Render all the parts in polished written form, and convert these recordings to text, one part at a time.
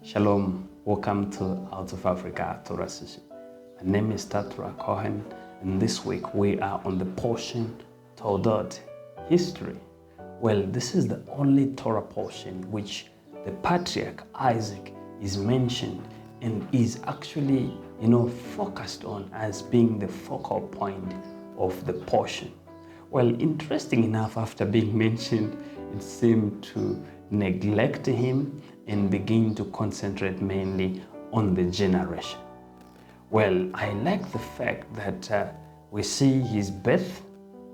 Shalom, welcome to Out of Africa Torah Session. My name is Tatra Cohen, and this week we are on the portion Toldot, history. Well, this is the only Torah portion which the patriarch Isaac is mentioned and is actually, focused on as being the focal point of the portion. Well, interesting enough, after being mentioned, it seemed to neglect him and begin to concentrate mainly on the generation. Well, I like the fact that we see his birth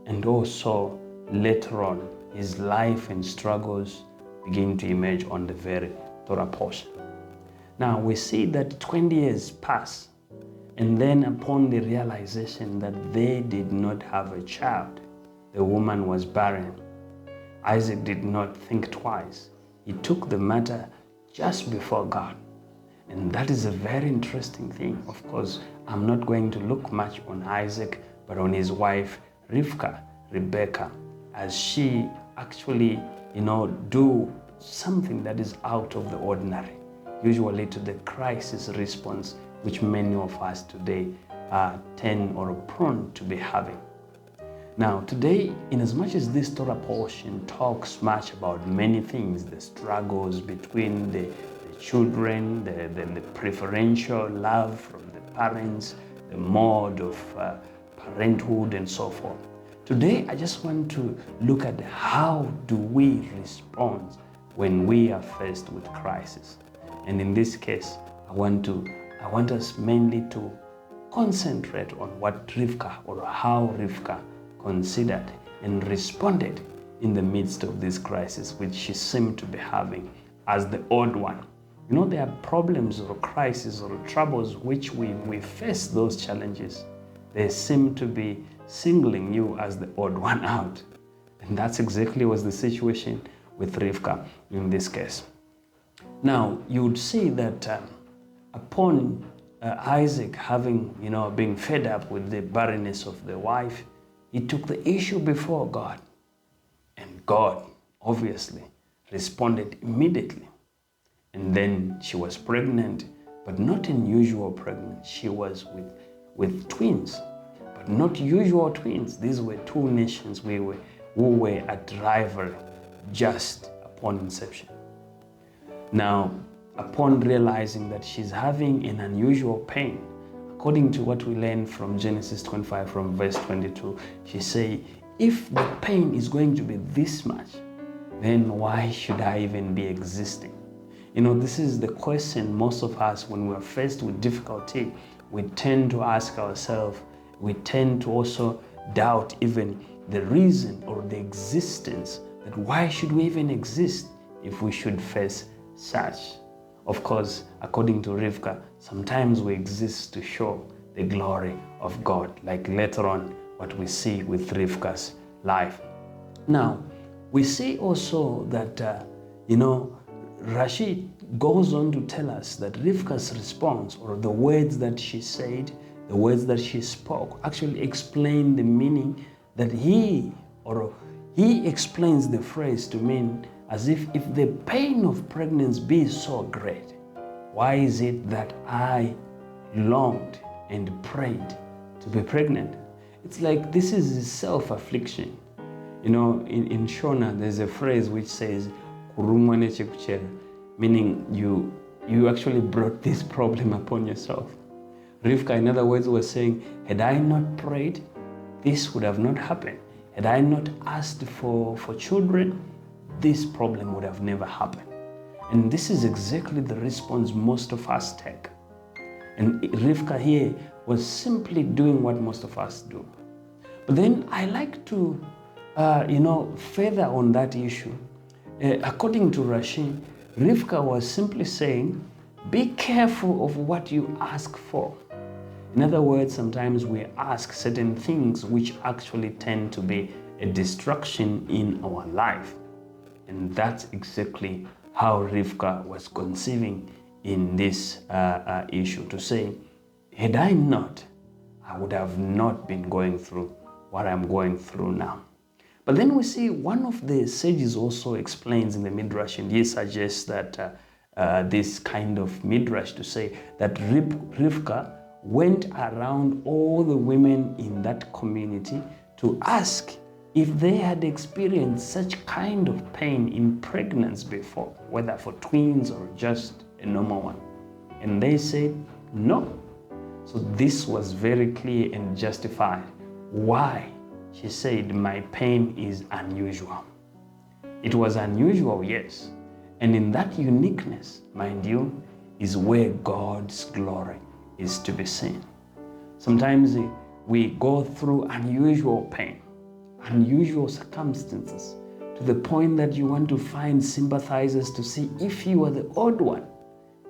and also later on his life and struggles begin to emerge on the very Torah portion. Now we see that 20 years pass, and then upon the realization that they did not have a child, the woman was barren, Isaac did not think twice. He took the matter just before God. And that is a very interesting thing. Of course, I'm not going to look much on Isaac, but on his wife, Rebecca, as she actually, do something that is out of the ordinary, usually to the crisis response, which many of us today tend or are prone to be having. Now, today, in as much as this Torah portion talks much about many things, the struggles between the children, the preferential love from the parents, the mode of parenthood and so forth. Today, I just want to look at how do we respond when we are faced with crisis. And in this case, I want us mainly to concentrate on what Rivka, or how Rivka considered and responded in the midst of this crisis, which she seemed to be having as the odd one. There are problems or crises or troubles which we face those challenges. They seem to be singling you as the odd one out. And that's exactly was the situation with Rivka in this case. Now, you would see that upon Isaac having, being fed up with the barrenness of the wife, he took the issue before God. And God, obviously, responded immediately. And then she was pregnant, but not unusual pregnant. She was with twins, but not usual twins. These were two nations who were at rivalry just upon inception. Now, upon realizing that she's having an unusual pain, according to what we learn from Genesis 25 from verse 22, she say, if the pain is going to be this much, then why should I even be existing? This is the question most of us, when we're faced with difficulty, we tend to ask ourselves, we tend to also doubt even the reason or the existence, that why should we even exist if we should face such? Of course, according to Rivka, sometimes we exist to show the glory of God, like later on what we see with Rivka's life. Now, we see also that, Rashi goes on to tell us that Rivka's response, or the words that she said, the words that she spoke, actually explain the meaning that he explains the phrase to mean as if the pain of pregnancy be so great, why is it that I longed and prayed to be pregnant? It's like this is self-affliction. In Shona, there's a phrase which says, meaning you actually brought this problem upon yourself. Rivka, in other words, was saying, had I not prayed, this would have not happened. Had I not asked for children, this problem would have never happened. And this is exactly the response most of us take. And Rivka here was simply doing what most of us do. But then I like to, further on that issue. According to Rashi, Rivka was simply saying, be careful of what you ask for. In other words, sometimes we ask certain things which actually tend to be a distraction in our life. And that's exactly how Rivka was conceiving in this issue, to say, had I not, I would have not been going through what I'm going through now. But then we see one of the sages also explains in the Midrash, and he suggests that this kind of midrash to say that Rivka went around all the women in that community to ask if they had experienced such kind of pain in pregnancy before, whether for twins or just a normal one. And they said no. So this was very clear and justified why she said my pain is unusual. It was unusual, yes. And in that uniqueness, mind you, is where God's glory is to be seen. Sometimes we go through unusual pain, unusual circumstances, to the point that you want to find sympathizers to see if you are the odd one.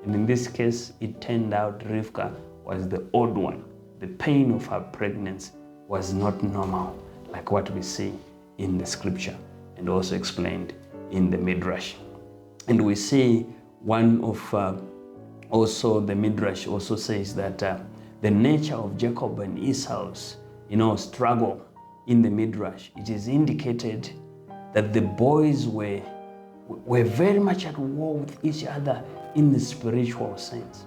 And in this case, it turned out Rivka was the odd one. The pain of her pregnancy was not normal, like what we see in the scripture and also explained in the Midrash. And we see one of also the Midrash also says that the nature of Jacob and Esau's struggle in the Midrash, it is indicated that the boys were very much at war with each other in the spiritual sense.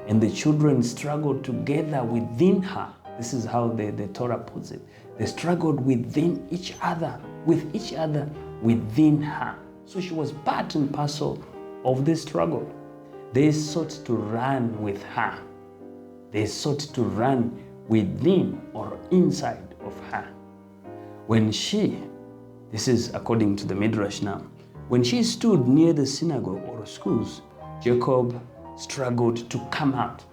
And the children struggled together within her. This is how the Torah puts it. They struggled within each other, within her. So she was part and parcel of this struggle. They sought to run with her. They sought to run within or inside of her. When she, this is according to the Midrash now, when she stood near the synagogue or schools, Jacob struggled to come out.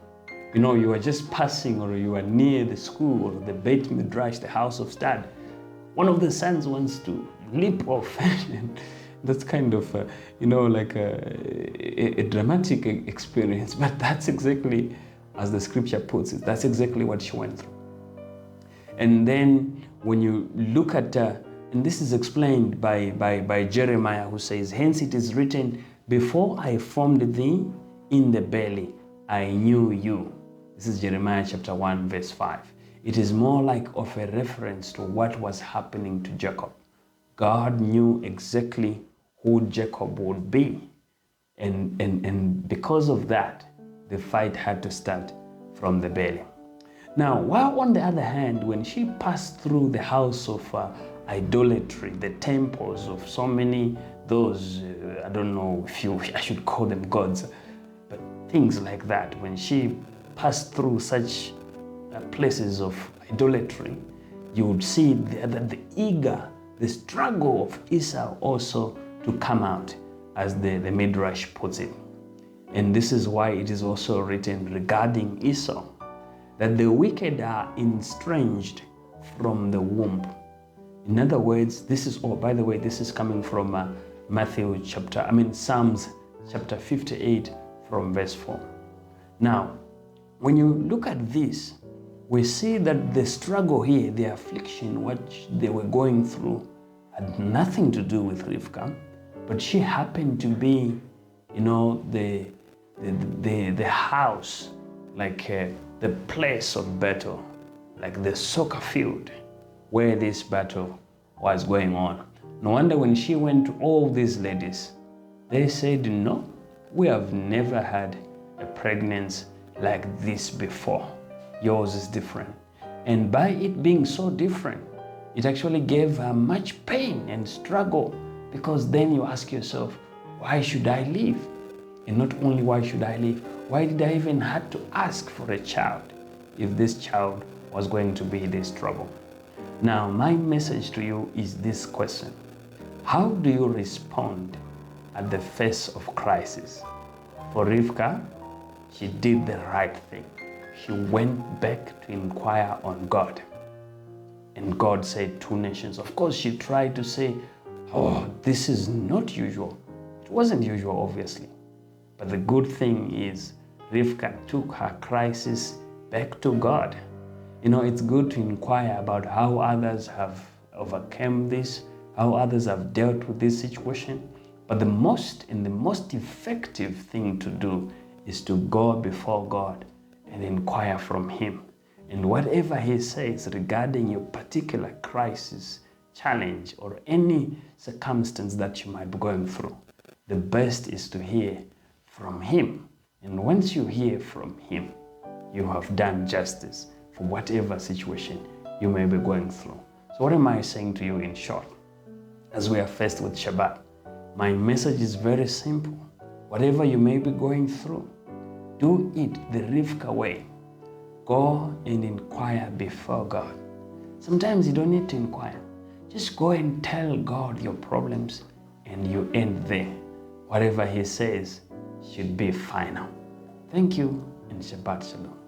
You are just passing or you are near the school or the Beit Midrash, the house of study. One of the sons wants to leap off. That's kind of, like a dramatic experience, but that's exactly, as the scripture puts it, that's exactly what she went through. And then when you look at, and this is explained by Jeremiah, who says, hence it is written, before I formed thee in the belly, I knew you. This is Jeremiah chapter 1, verse 5. It is more like of a reference to what was happening to Jacob. God knew exactly who Jacob would be. And because of that, the fight had to start from the belly. Now, while on the other hand, when she passed through the house of idolatry, the temples of so many, those, I don't know if I should call them gods, but things like that, when she passed through such places of idolatry, you would see the struggle of Esau also to come out, as the Midrash puts it. And this is why it is also written regarding Esau, that the wicked are estranged from the womb. In other words, this is coming from Psalms chapter 58 from verse 4. Now, when you look at this, we see that the struggle here, the affliction, what they were going through, had nothing to do with Rivka, but she happened to be, the house, like the place of battle, like the soccer field where this battle was going on. No wonder when she went to all these ladies, they said, no, we have never had a pregnancy like this before. Yours is different. And by it being so different, it actually gave her much pain and struggle, because then you ask yourself, why should I live? And not only why should I live, why did I even have to ask for a child if this child was going to be this trouble? Now, my message to you is this question. How do you respond at the face of crisis? For Rivka, she did the right thing. She went back to inquire on God. And God said 2 nations. Of course, she tried to say, oh, this is not usual. It wasn't usual, obviously. But the good thing is, Rivka took her crisis back to God. It's good to inquire about how others have overcome this, how others have dealt with this situation. But the most effective thing to do is to go before God and inquire from Him. And whatever He says regarding your particular crisis, challenge, or any circumstance that you might be going through, the best is to hear from Him. And once you hear from Him, you have done justice for whatever situation you may be going through. So what am I saying to you in short? As we are faced with Shabbat, my message is very simple. Whatever you may be going through, do it the Rivka way. Go and inquire before God. Sometimes you don't need to inquire. Just go and tell God your problems and you end there. Whatever He says should be final. Thank you and Shabbat Shalom.